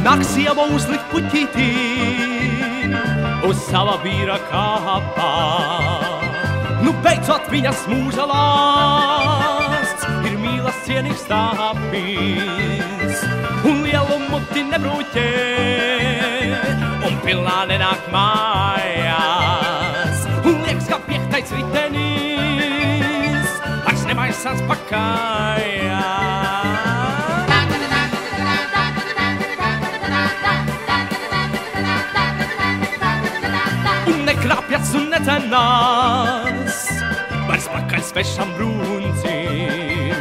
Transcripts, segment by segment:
Nāk sieva uzlikt puķītī uz sava vīra kāpā. Nu beidzot viņas mūža lāsts ir mīlas cienīgs tāpīs, un lielu muti nebrūķē, un pilnā nenāk mājās, un liekas, kā piektais ritenis, vairs nemaisās pa kājās. Nekrāpjas un nedzenās, vairs pakaļ svešam brūncim.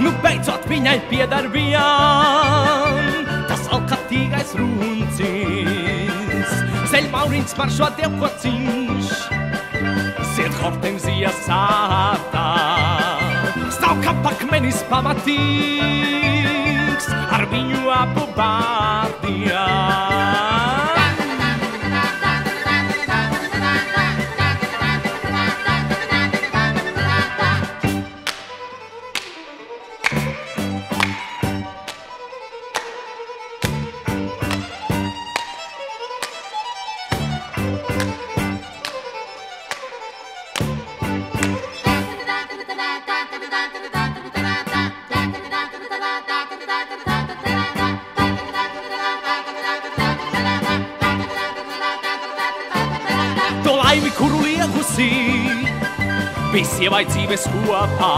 Nu beidzot viņai pieder vien tas alkatīgais runcins. Ceļ mauriņš maršo dievkociņš, zied hortenzijas sātā. Stāv kā pakmenis pamatīgs ar viņu abu bārdiem. To laimi, kuru liegusi, bija sievai dzīves kopā.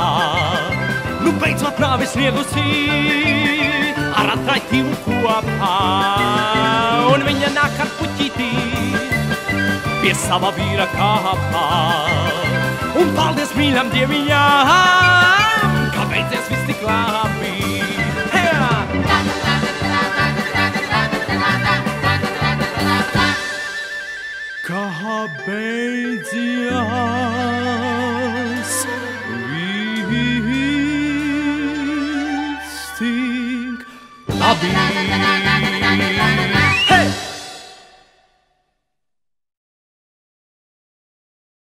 Nu beidzot nāvi sniegusi ar atraitību kopā. Un viņa nāk ar puķītī pie sava vīra kāpā. Un paldies mīļam dieviņām, ka beidzies viss tik labi. Kā beidzies viss tik labi.